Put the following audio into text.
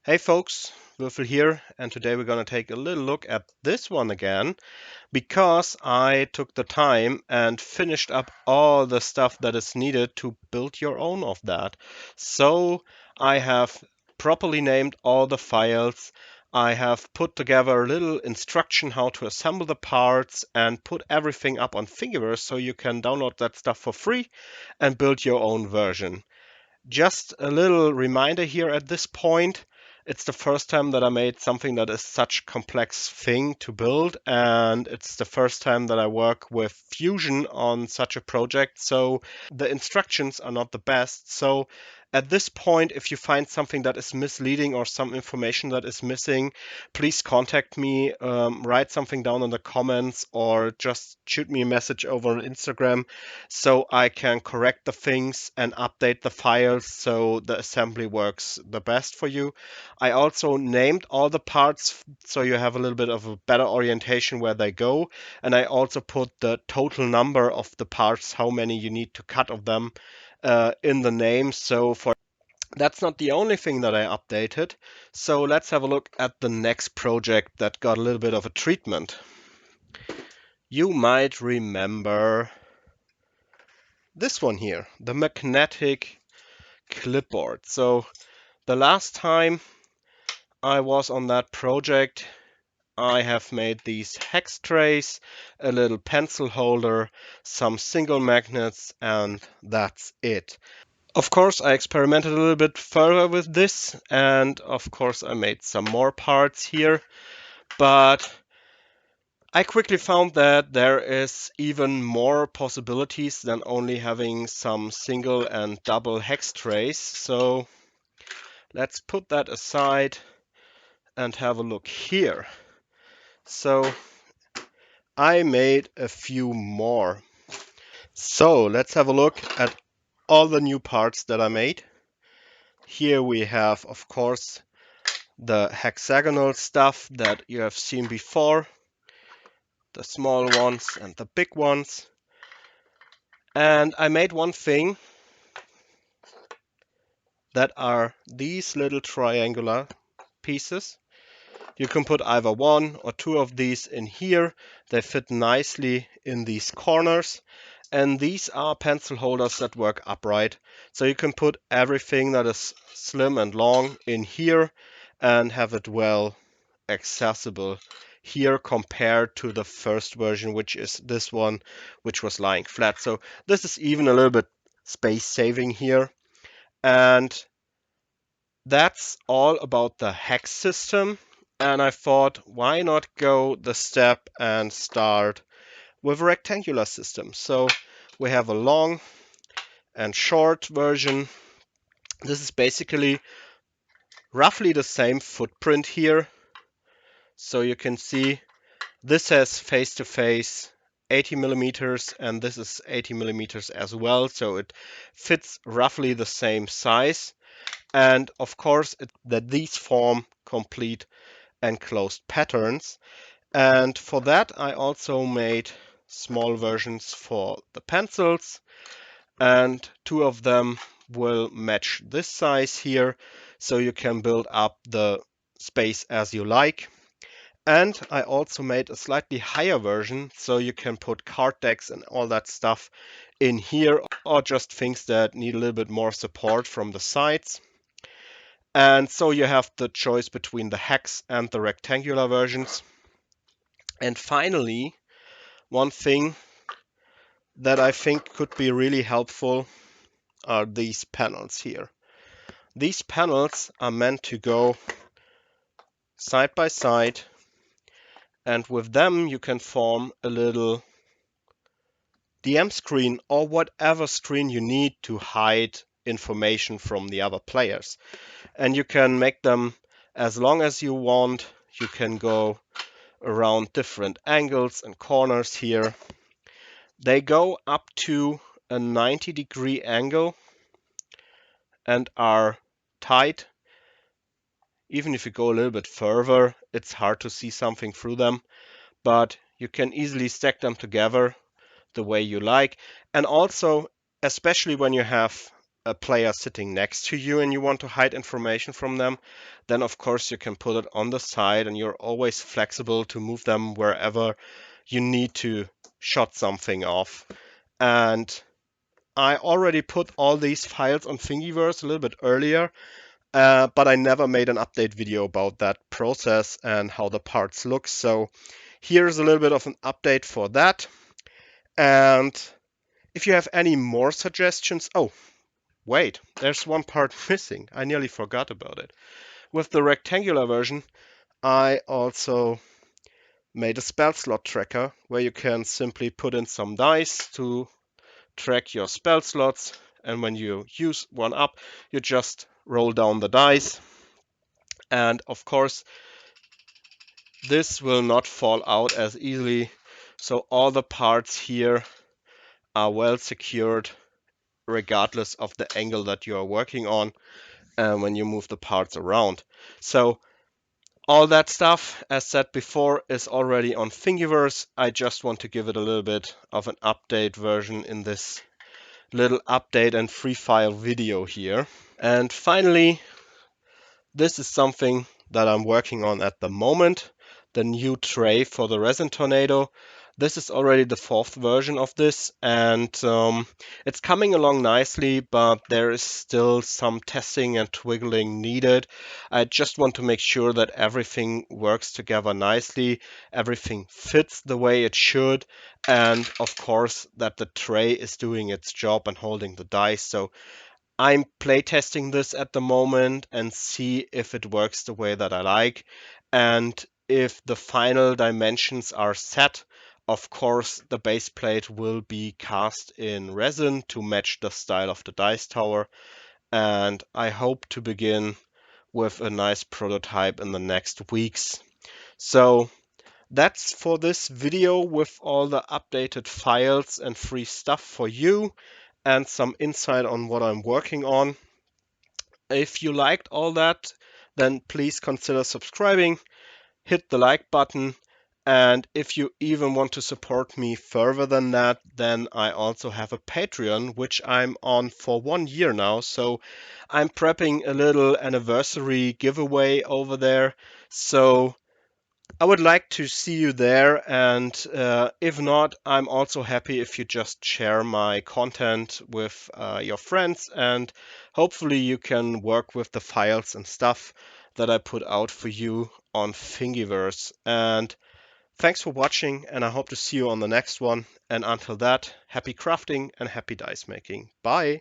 Hey folks, Würfel here, and today we're going to take a little look at this one again because I took the time and finished up all the stuff that is needed to build your own of that. So I have properly named all the files. I have put together a little instruction how to assemble the parts and put everything up on Thingiverse so you can download that stuff for free and build your own version. Just a little reminder here at this point. It's the first time that I made something that is such a complex thing to build, and it's the first time that I work with Fusion on such a project, so the instructions are not the best. So at this point, if you find something that is misleading or some information that is missing, please contact me, write something down in the comments, or just shoot me a message over on Instagram so I can correct the things and update the files so the assembly works the best for you. I also named all the parts so you have a little bit of a better orientation where they go. And I also put the total number of the parts, how many you need to cut of them, in the name. So for that's not the only thing that I updated. So let's have a look at the next project that got a little bit of a treatment. You might remember this one here, the magnetic clipboard. So the last time I was on that project, I have made these hex trays, a little pencil holder, some single magnets, and that's it. Of course, I experimented a little bit further with this, and of course I made some more parts here, but I quickly found that there is even more possibilities than only having some single and double hex trays. So let's put that aside and have a look here. So I made a few more. So let's have a look at all the new parts that I made. Here we have, of course, the hexagonal stuff that you have seen before, the small ones and the big ones. And I made one thing that are these little triangular pieces. You can put either one or two of these in here. They fit nicely in these corners. And these are pencil holders that work upright. So you can put everything that is slim and long in here and have it well accessible here compared to the first version, which is this one, which was lying flat. So this is even a little bit space saving here. And that's all about the hex system. And I thought, why not go the step and start with a rectangular system? So we have a long and short version. This is basically roughly the same footprint here. So you can see this has face-to-face 80 millimeters, and this is 80 millimeters as well. So it fits roughly the same size. And of course, that these form complete enclosed patterns. And for that, I also made small versions for the pencils, and two of them will match this size here, so you can build up the space as you like. And I also made a slightly higher version, so you can put card decks and all that stuff in here, or just things that need a little bit more support from the sides. And so you have the choice between the hex and the rectangular versions. And finally, one thing that I think could be really helpful are these panels here. These panels are meant to go side by side, and with them you can form a little DM screen or whatever screen you need to hide information from the other players. And you can make them as long as you want. You can go around different angles and corners here. They go up to a 90-degree angle and are tight. Even if you go a little bit further, it's hard to see something through them, but you can easily stack them together the way you like. And also, especially when you have a player sitting next to you and you want to hide information from them, then of course you can put it on the side and you're always flexible to move them wherever you need to shut something off. And I already put all these files on Thingiverse a little bit earlier, but I never made an update video about that process and how the parts look. So here's a little bit of an update for that. And if you have any more suggestions, oh, wait, there's one part missing. I nearly forgot about it. With the rectangular version, I also made a spell slot tracker where you can simply put in some dice to track your spell slots. And when you use one up, you just roll down the dice. And of course, this will not fall out as easily. So all the parts here are well secured regardless of the angle that you are working on when you move the parts around. So all that stuff, as said before, is already on Thingiverse. I just want to give it a little bit of an update version in this little update and free file video here. And finally, this is something that I'm working on at the moment, the new tray for the Resin Tornado. This is already the 4th version of this, and it's coming along nicely, but there is still some testing and twiggling needed. I just want to make sure that everything works together nicely, everything fits the way it should, and of course that the tray is doing its job and holding the dice. So I'm playtesting this at the moment and see if it works the way that I like. And if the final dimensions are set, of course, the base plate will be cast in resin to match the style of the Dice Tower. And I hope to begin with a nice prototype in the next weeks. So that's for this video with all the updated files and free stuff for you and some insight on what I'm working on. If you liked all that, then please consider subscribing, hit the like button, and if you even want to support me further than that, then I also have a Patreon, which I'm on for 1 year now. So I'm prepping a little anniversary giveaway over there. So I would like to see you there, and if not, I'm also happy if you just share my content with your friends, and hopefully you can work with the files and stuff that I put out for you on Thingiverse. And thanks for watching, and I hope to see you on the next one. And until that, happy crafting and happy dice making. Bye!